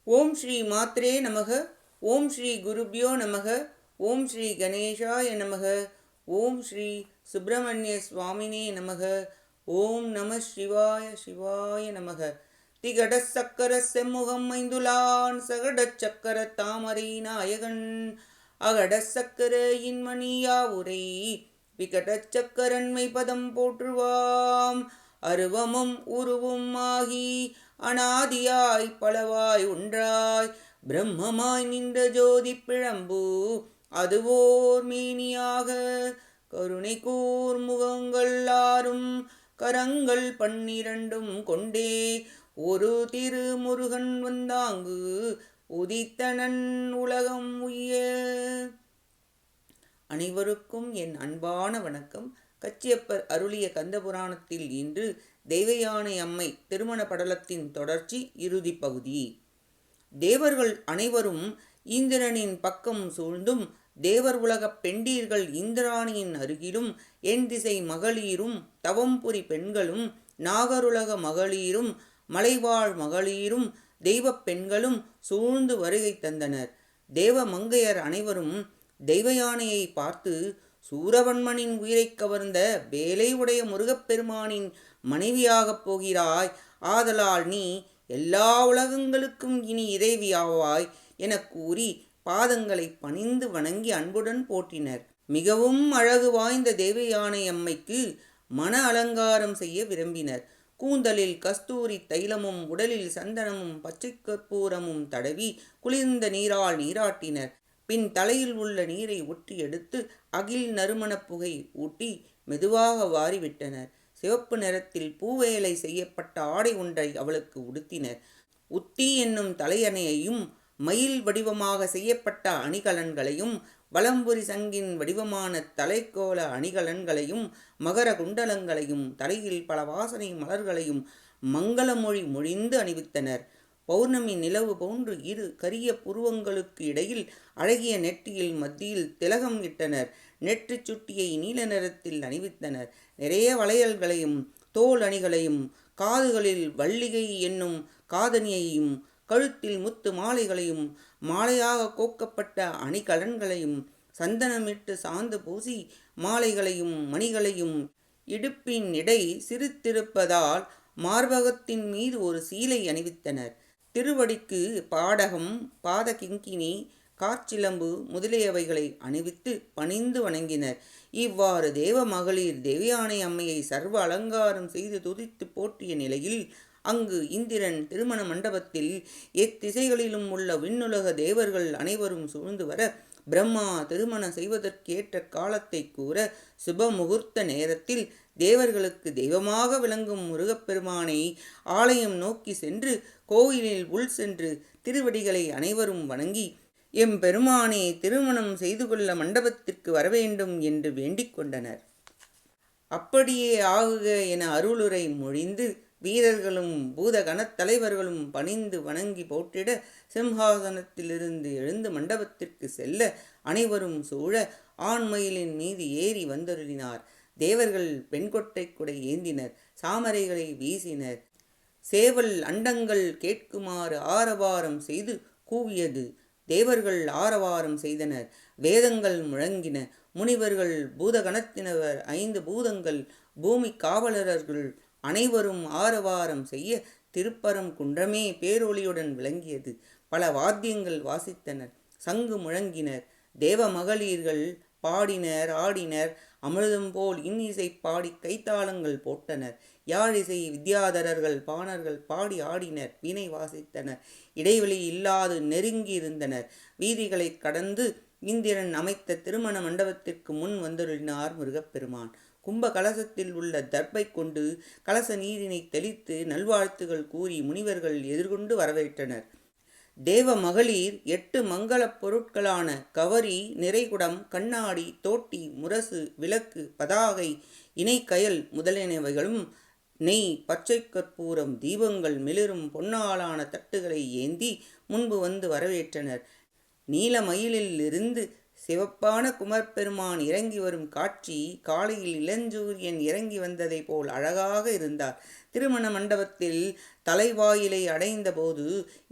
ஓம் ஸ்ரீ மாத்ரே நமக. ஓம் ஸ்ரீ குருப்யோ நமக. ஓம் ஸ்ரீ கணேஷாய நமக. ஓம் ஸ்ரீ சுப்பிரமணிய சுவாமினே நமக. ஓம் நம சிவாய சிவாய நமக. திகட சக்கர செம்முகம் மைந்துலான் சகட சக்கர தாமரை நாயகன் அகட சக்கர இன்மணியா உரை விகட சக்கரன்மை பதம் போற்றுவாம். அருவமும் உருவும் ஆகி அனாதியாய் பலவாய் ஒன்றாய் பிரம்மமாய் நின்ற ஜோதி பிழம்பு அதுவோர் மேனியாக கருணை கூர் முகங்கள் ஆறும் கரங்கள் 12 கொண்டே ஒரு திருமுருகன் வந்தாங்கு உதித்தனன் உலகம் உய்ய. அனைவருக்கும் என் அன்பான வணக்கம். கச்சியப்பர் அருளிய கந்தபுராணத்தில் இன்று தெய்வயானை அம்மை திருமண படலத்தின் தொடர்ச்சி, இறுதி பகுதி. தேவர்கள் அனைவரும் இந்திரனின் பக்கம் சூழ்ந்தும் தேவர் உலகப் பெண்டீர்கள் இந்திராணியின் அருகிலும் என் திசை மகளிரும் தவம்புரி பெண்களும் நாகருலக மகளிரும் மலைவாழ் மகளிரும் தெய்வப் பெண்களும் சூழ்ந்து வருகை தந்தனர். தேவ மங்கையர் அனைவரும் தெய்வயானையை பார்த்து, சூரவன்மனின் உயிரை கவர்ந்த வேலை உடைய முருகப்பெருமானின் மனைவியாகப் போகிறாய், ஆதலால் நீ எல்லா உலகங்களுக்கும் இனி இறைவியாவாய் எனக் கூறி பாதங்களை பணிந்து வணங்கி அன்புடன் போற்றினர். மிகவும் அழகு வாய்ந்த தேவயானை அம்மைக்கு மன அலங்காரம் செய்ய விரும்பினர். கூந்தலில் கஸ்தூரி தைலமும் உடலில் சந்தனமும் பச்சை கற்பூரமும் தடவி குளிர்ந்த நீரால் நீராட்டினர். பின் தலையில் உள்ள நீரை ஒற்றி எடுத்து அகில் நறுமணப் புகை ஊட்டி மெதுவாக வாரிவிட்டனர். சிவப்பு நிறத்தில் பூவேலை செய்யப்பட்ட ஆடை ஒன்றை அவளுக்கு உடுத்தினர். உத்தி என்னும் தலையணையையும் மயில் வடிவமாக செய்யப்பட்ட அணிகலன்களையும் வலம்புரி சங்கின் வடிவமான தலைக்கோல அணிகலன்களையும் மகர குண்டலங்களையும் தலையில் பல வாசனை மலர்களையும் மங்களமொழி மொழிந்து அணிவித்தனர். பௌர்ணமி நிலவு போன்று இரு கரிய புருவங்களுக்கு இடையில் அழகிய நெற்றியில் மத்தியில் திலகம் இட்டனர். நெற்றி சுட்டியை நீல நிறத்தில் அணிவித்தனர். நிறைய வளையல்களையும் தோல் அணிகளையும் காதுகளில் வள்ளிகை என்னும் காதணியையும் கழுத்தில் முத்து மாலைகளையும் மாலையாக கோக்கப்பட்ட அணிகலன்களையும் சந்தனமிட்டு சாந்து பூசி மாலைகளையும் மணிகளையும் இடுப்பின் இடை சிரித்திருப்பதால் மார்பகத்தின் மீது ஒரு சீலை அணிவித்தனர். திருவடிக்கு பாடகம், பாத கிங்கினி, காற்சிலம்பு முதலியவைகளை அணிவித்து பணிந்து வணங்கினர். இவ்வாறு தேவ மகளிர் தேவயானை அம்மையை சர்வ அலங்காரம் செய்து துதித்து போற்றிய நிலையில் அங்கு இந்திரன் திருமண மண்டபத்தில் எத்திசைகளிலும் உள்ள விண்ணுலக தேவர்கள் அனைவரும் சூழ்ந்து வர பிரம்மா திருமணம் செய்வதற்கேற்ற காலத்தை கூற சுப முகூர்த்த நேரத்தில் தேவர்களுக்கு தெய்வமாக விளங்கும் முருகப்பெருமானை ஆலயம் நோக்கி சென்று கோயிலில் உள் சென்று திருவடிகளை அனைவரும் வணங்கி, எம்பெருமானே திருமணம் செய்து கொள்ள மண்டபத்திற்கு வரவேண்டும் என்று வேண்டிக் கொண்டனர். அப்படியே ஆகுக என அருளுரை மொழிந்து வீரர்களும் பூதகணத் தலைவர்களும் பணிந்து வணங்கி போற்றிட சிம்ஹாசனத்திலிருந்து எழுந்து மண்டபத்திற்கு செல்ல அனைவரும் சூழ ஆண்மயிலின் மீது ஏறி வந்தருளினார். தேவர்கள் பெண்கொட்டை குடை ஏந்தினர். சாமரைகளை வீசினர். சேவல் அண்டங்கள் கேட்குமாறு ஆரவாரம் செய்து கூவியது. தேவர்கள் ஆரவாரம் செய்தனர். வேதங்கள் முழங்கின. முனிவர்கள் பூதகணத்தினவர் 5 பூதங்கள் பூமி காவலர்கள் அனைவரும் ஆரவாரம் செய்ய திருப்பரம் குன்றமே பேரொளியுடன் விளங்கியது. பல வாத்தியங்கள் வாசித்தனர். சங்கு முழங்கினர். தேவ மகளிர்கள் பாடினர், ஆடினர். அமிர்தம் போல் இன்னிசை பாடி கைத்தாளங்கள் போட்டனர். யாழிசை வித்யாதரர்கள் பாணர்கள் பாடி ஆடினர், வீணை வாசித்தனர். இடைவெளி இல்லாது நெருங்கி இருந்தனர். வீதிகளை கடந்து இந்திரன் அமைத்த திருமண மண்டபத்திற்கு முன் வந்தருளினார் முருகப்பெருமான். கும்ப கலசத்தில் உள்ள தர்பை கொண்டு கலச நீரினை தெளித்து நல்வாழ்த்துகள் கூறி முனிவர்கள் எதிர்கொண்டு வரவேற்றனர். தேவ மகளிர் 8 மங்களப் பொருட்களான கவரி, நிறைகுடம், கண்ணாடி, தோட்டி, முரசு, விளக்கு, பதாகை, இணைக்கயல் முதலியவைகளும் நெய், பச்சை கற்பூரம், தீபங்கள், மிளிரும் பொன்னாலான தட்டுகளை ஏந்தி முன்பு வந்து வரவேற்றனர். நீலமயிலில் இருந்து சிவப்பான குமரப்பெருமான் இறங்கி வரும் காட்சி காலையில் இளஞ்சூரியன் இறங்கி வந்ததை போல் அழகாக இருந்தார். திருமண மண்டபத்தில் தலைவாயிலை அடைந்தபோது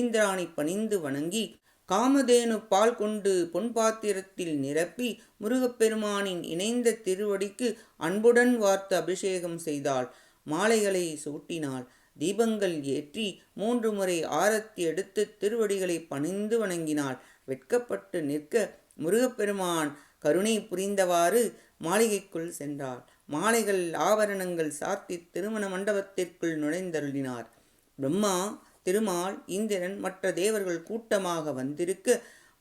இந்திராணி பணிந்து வணங்கி காமதேனு பால் கொண்டு பொன்பாத்திரத்தில் நிரப்பி முருகப்பெருமானின் இணைந்த திருவடிக்கு அன்புடன் வார்த்து அபிஷேகம் செய்தாள். மாலைகளை சூட்டினாள். தீபங்கள் ஏற்றி 3 முறை ஆரத்தி எடுத்து திருவடிகளை பணிந்து வணங்கினாள். வெட்கப்பட்டு நிற்க முருகப்பெருமான் கருணை புரிந்தவாறு மாளிகைக்குள் சென்றாள். மாலைகள் ஆபரணங்கள் சாத்தி திருமண மண்டபத்திற்குள் நுழைந்தருளினார். பிரம்மா, திருமால், இந்திரன், மற்ற தேவர்கள் கூட்டமாக வந்திருக்க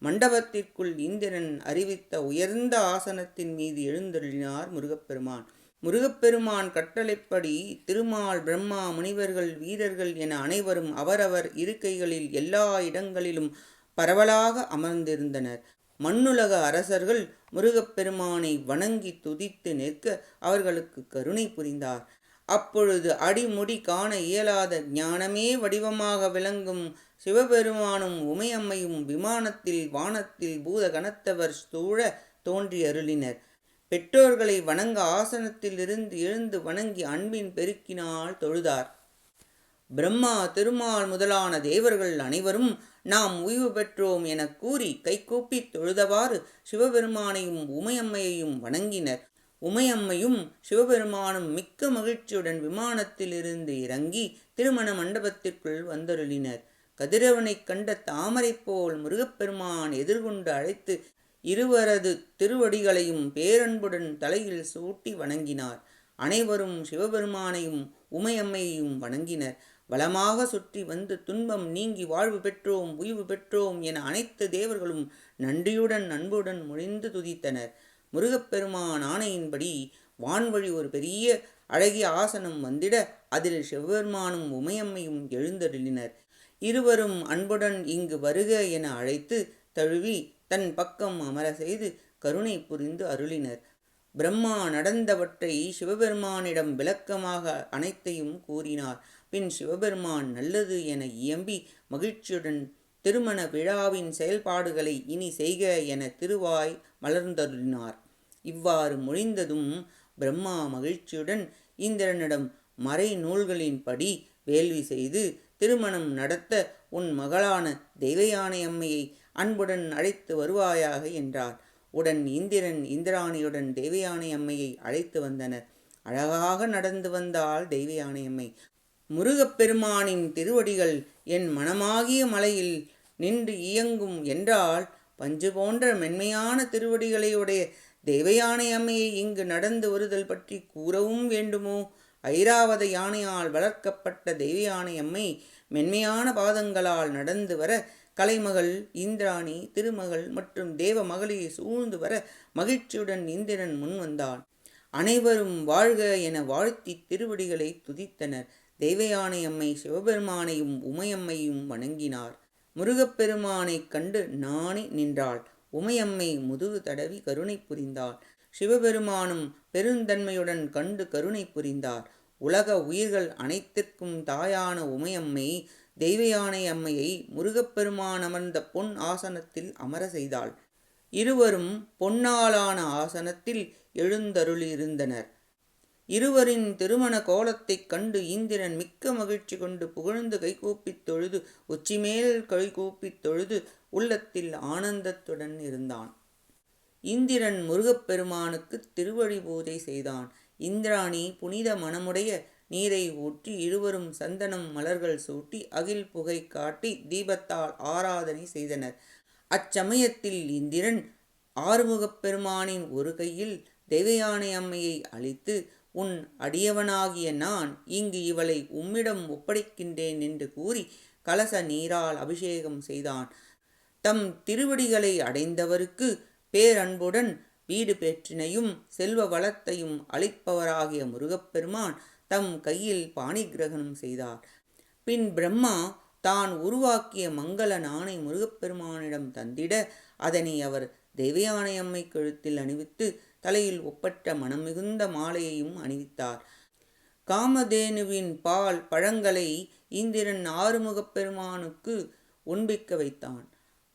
மண்டபத்திற்குள் இந்திரன் அறிவித்த உயர்ந்த ஆசனத்தின் மீது எழுந்தருளினார் முருகப்பெருமான். முருகப்பெருமான் கட்டளைப்படி திருமால், பிரம்மா, முனிவர்கள், வீரர்கள் என அனைவரும் அவரவர் இருக்கைகளில் எல்லா இடங்களிலும் பரவலாக அமர்ந்திருந்தனர். மண்ணுலக அரசர்கள் முருகப்பெருமானை வணங்கி துதித்து நிற்க அவர்களுக்கு கருணை புரிந்தார். அப்பொழுது அடிமுடி காண இயலாத ஞானமே வடிவமாக விளங்கும் சிவபெருமானும் உமையம்மையும் விமானத்தில் வானத்தில் பூத கணத்தவர் சூழ தோன்றி அருளினர். பெற்றோர்களை வணங்க ஆசனத்தில் இருந்து எழுந்து வணங்கி அன்பின் பெருக்கினால் தொழுதார். பிரம்மா, திருமால் முதலான தேவர்கள் அனைவரும் நாம் உய்வு பெற்றோம் என கூறி கைகூப்பி தொழுதவாறு சிவபெருமானையும் உமையம்மையையும் வணங்கினர். உமையம்மையும் சிவபெருமானும் மிக்க மகிழ்ச்சியுடன் விமானத்தில் இருந்து இறங்கி திருமண மண்டபத்திற்குள் வந்தருளினர். கதிரவனை கண்ட தாமரை போல் முருகப்பெருமான் எதிர்கொண்டு அழைத்து இருவரது திருவடிகளையும் பேரன்புடன் தலையில் சூட்டி வணங்கினார். அனைவரும் சிவபெருமானையும் உமையம்மையையும் வணங்கினர். வளமாக சுற்றி வந்து துன்பம் நீங்கி வாழ்வு பெற்றோம், உய்வு பெற்றோம் என அனைத்து தேவர்களும் நன்றியுடன் அன்புடன் மொழிந்து துதித்தனர். முருகப்பெருமான் ஆணையின்படி வான்வழி ஒரு பெரிய அழகிய ஆசனம் வந்திட அதில் சிவபெருமானும் உமையம்மையும் எழுந்தருளினர். இருவரும் அன்புடன் இங்கு வருக என அழைத்து தழுவி தன் பக்கம் அமர செய்து கருணை புரிந்து அருளினர். பிரம்மா நடந்தவற்றை சிவபெருமானிடம் விளக்கமாக அனைத்தையும் கூறினார். பின் சிவபெருமான் நல்லது என இயம்பி மகிழ்ச்சியுடன் திருமண விழாவின் செயல்பாடுகளை இனி செய்க என திருவாய் மலர்ந்தருளினார். இவ்வாறு மொழிந்ததும் பிரம்மா மகிழ்ச்சியுடன் இந்திரனிடம் மறை நூல்களின்படி வேள்வி செய்து திருமணம் நடத்த உன் மகளான தெய்வயானை அம்மையை அன்புடன் அழைத்து வருவாயாக என்றார். உடன் இந்திரன் இந்திராணியுடன் தெய்வயானை அம்மையை அழைத்து வந்தனர். அழகாக நடந்து வந்தாள் தெய்வயானை அம்மை. முருகப்பெருமானின் திருவடிகள் என் மனமாகிய மலையில் நின்று இயங்கும் என்றால் பஞ்சு போன்ற மென்மையான திருவடிகளையுடைய தெய்வயானை அம்மையை இங்கு நடந்து வருதல் பற்றி கூறவும் வேண்டுமோ? ஐராவத யானையால் வளர்க்கப்பட்ட தெய்வயானை அம்மை மென்மையான பாதங்களால் நடந்து வர கலைமகள் இந்திராணி, திருமகள் மற்றும் தேவ மகளிரை சூழ்ந்து வர மகிழ்ச்சியுடன் இந்திரன் முன் வந்தான். அனைவரும் வாழ்க என வாழ்த்தி திருவடிகளை துதித்தனர். தெய்வயானை அம்மை சிவபெருமானையும் உமையம்மையும் வணங்கினார். முருகப்பெருமானை கண்டு நாணி நின்றாள். உமையம்மை முதுகு தடவி கருணை புரிந்தாள். சிவபெருமானும் பெருந்தன்மையுடன் கண்டு கருணை புரிந்தார். உலக உயிர்கள் அனைத்திற்கும் தாயான உமையம்மை தெய்வயானை அம்மையை முருகப்பெருமான் அமர்ந்த பொன் ஆசனத்தில் அமர செய்தாள். இருவரும் பொன்னாலான ஆசனத்தில் எழுந்தருளியிருந்தனர். இருவரின் திருமண கோலத்தைக் கண்டு இந்திரன் மிக்க மகிழ்ச்சி கொண்டு புகழ்ந்து கைகூப்பித் தொழுது உச்சிமேல் கைகூப்பித் தொழுது உள்ளத்தில் ஆனந்தத்துடன் இருந்தான். இந்திரன் முருகப்பெருமானுக்கு திருவடி பூஜை செய்தான். இந்திராணி புனித மனமுடைய நீரை ஊற்றி இருவரும் சந்தனம் மலர்கள் சூட்டி அகில் புகை காட்டி தீபத்தால் ஆராதனை செய்தனர். அச்சமயத்தில் இந்திரன் ஆறுமுகப்பெருமானின் ஒரு கையில் தெய்வயானை அம்மையை அளித்து உன் அடியவனாகிய நான் இங்கு இவளை உம்மிடம் ஒப்படைக்கின்றேன் என்று கூறி கலச நீரால் அபிஷேகம் செய்தான். தம் திருவடிகளை அடைந்தவருக்கு பேரன்புடன் வீடு பேற்றினையும் செல்வ வளத்தையும் அளிப்பவராகிய முருகப்பெருமான் தம் கையில் பாணிகிரகணம் செய்தார். பின் பிரம்மா தான் உருவாக்கிய மங்கள நாணை முருகப்பெருமானிடம் தந்திட அதனை அவர் தெய்வயானை அம்மை கழுத்தில் அணிவித்து தலையில் ஒப்பற்ற மனம் மிகுந்த மாலையையும் அணிவித்தார். காமதேனுவின் பால் பழங்களை இந்திரன் ஆறுமுகப்பெருமானுக்கு உண்பிக்க வைத்தான்.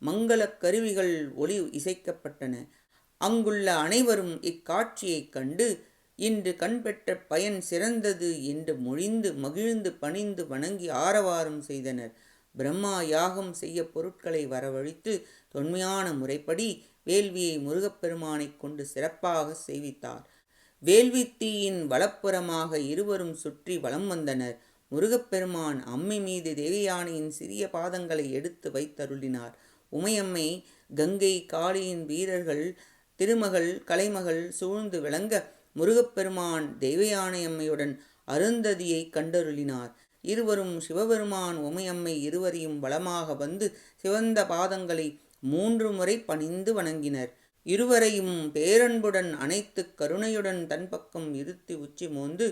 மங்கள கருவிகள் ஒலி இசைக்கப்பட்டன. அங்குள்ள அனைவரும் இக்காட்சியைக் கண்டு இன்று கண்பெற்ற பயன் சிறந்தது என்று மொழிந்து மகிழ்ந்து பணிந்து வணங்கி ஆரவாரம் செய்தனர். பிரம்மா யாகம் செய்ய பொருட்களை வரவழைத்து தொன்மையான முறைப்படி வேள்வியை முருகப்பெருமானைக் கொண்டு சிறப்பாக செய்வித்தார். வேள்வித்தீயின் வலப்புறமாக இருவரும் சுற்றி வலம் வந்தனர். முருகப்பெருமான் அம்மை மீது தேவயானையின் சிறிய பாதங்களை எடுத்து வைத்தருளினார். உமையம்மை, கங்கை, காளியின் வீரர்கள், திருமகள், கலைமகள் சூழ்ந்து விளங்க முருகப்பெருமான் தெய்வயானையம்மையுடன் அருந்ததியை கண்டருளினார். இருவரும் சிவபெருமான் உமையம்மை இருவரையும் வலமாக வந்து சிவந்த பாதங்களை 3 முறை பணிந்து வணங்கினர். இருவரையும் பேரன்புடன் அனைத்து கருணையுடன் தன் பக்கம் இருத்தி உச்சி மோந்து,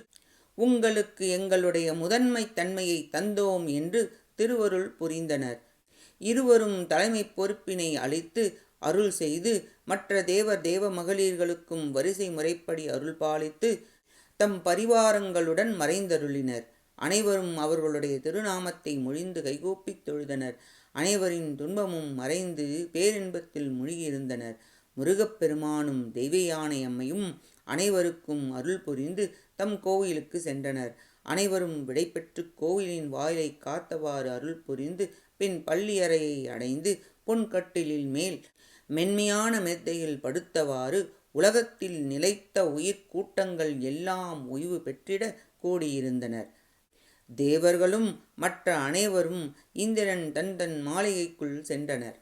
உங்களுக்கு எங்களுடைய முதன்மை தன்மையை தந்தோம் என்று திருவருள் புரிந்தனர். இருவரும் தலைமை பொறுப்பினை அளித்து அருள் செய்து மற்ற தேவ மகளிர்களுக்கும் வரிசை முறைப்படி அருள் பாலித்து தம் பரிவாரங்களுடன் மறைந்தருளினர். அனைவரும் அவர்களுடைய திருநாமத்தை மொழிந்து கைகூப்பித் தொழுதனர். அனைவரின் துன்பமும் மறைந்து பேரின்பத்தில் மூழ்கியிருந்தனர். முருகப்பெருமானும் தெய்வயானை அம்மையும் அனைவருக்கும் அருள் புரிந்து தம் கோவிலுக்கு சென்றனர். அனைவரும் விடைபெற்று கோவிலின் வாயிலை காத்தவாறு அருள் புரிந்து பின் பள்ளியறையை அடைந்து பொன்கட்டிலில் மேல் மென்மையான மெத்தையில் படுத்தவாறு உலகத்தில் நிலைத்த உயிர் கூட்டங்கள் எல்லாம் ஓய்வு பெற்றிட கூடியிருந்தனர். தேவர்களும் மற்ற அனைவரும் இந்திரன் தன் மாளிகைக்குள் சென்றனர்.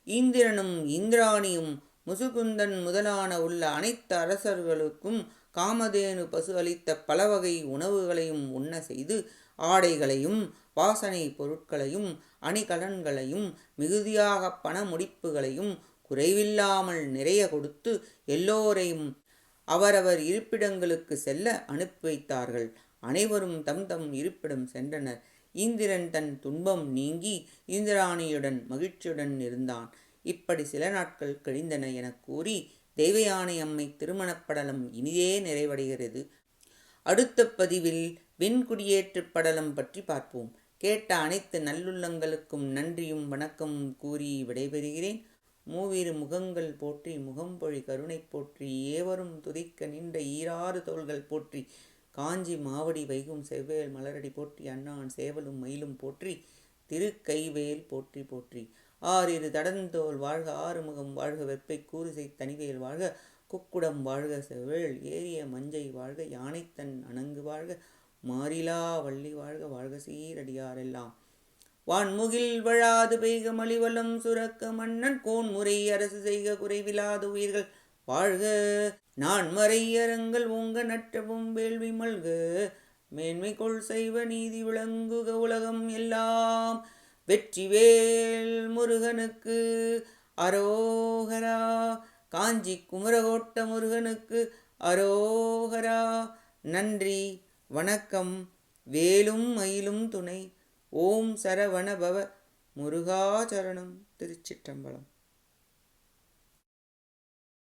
இந்திரனும் இந்திராணியும் முசுகுந்தன் முதலான உள்ள அனைத்து அரசர்களுக்கும் காமதேனு பசு அளித்த பலவகை உணவுகளையும் உண்ண செய்து ஆடைகளையும் வாசனை பொருட்களையும் அணிகலன்களையும் மிகுதியாக பண முடிப்புகளையும் குறைவில்லாமல் நிறைய கொடுத்து எல்லோரையும் அவரவர் இருப்பிடங்களுக்கு செல்ல அனுப்பி வைத்தார்கள். அனைவரும் தம் இருப்பிடம் சென்றனர். இந்திரன் தன் துன்பம் நீங்கி இந்திராணியுடன் மகிழ்ச்சியுடன் இருந்தான். இப்படி சில நாட்கள் கழிந்தன என கூறி தெய்வயானை அம்மை திருமணப்படலம் இனிதே நிறைவடைகிறது. அடுத்த பதிவில் வெண்குடியேற்றுப் படலம் பற்றி பார்ப்போம். கேட்ட அனைத்து நல்லுள்ளங்களுக்கும் நன்றியும் வணக்கமும் கூறி விடைபெறுகிறேன். மூவிரு முகங்கள் போற்றி, முகம்பொழி கருணை போற்றி, ஏவரும் துதிக்க நின்ற ஈராறு தோள்கள் போற்றி, காஞ்சி மாவடி வைகும் செவ்வேல் மலரடி போற்றி, அண்ணான் சேவலும் மயிலும் போற்றி, திருக்கைவேல் போற்றி போற்றி. ஆறிரு தடந்தோல் வாழ்க, ஆறுமுகம் வாழ்க, வெப்பை கூறுசை தனிவேல் வாழ்க, குக்குடம் வாழ்க, செவ்வேள் ஏறிய மஞ்சை வாழ்க, யானைத்தன் அணங்கு வாழ்க, மாறிலா வள்ளி வாழ்க, வாழ்க சீரடியாரெல்லாம். வான்முகில் வழாது பெய்க மலிவலம் சுரக்க, மன்னன் கோன்முறை அரசு செய்க குறைவிலாது உயிர்கள் வாழ்க, நான் மறை அரங்கள் ஓங்க நற்றவும் வேள்வி மல்க, மேன்மை கொள் செய்வ நீதி விளங்குக உலகம் எல்லாம். வெற்றிவேல் முருகனுக்கு அரோகரா. காஞ்சி குமரகோட்ட முருகனுக்கு அரோகரா. நன்றி, வணக்கம். வேலும் மயிலும் துணை. ஓம் சரவண பவ. முருகாச்சரணம். திருச்சிற்றம்பலம்.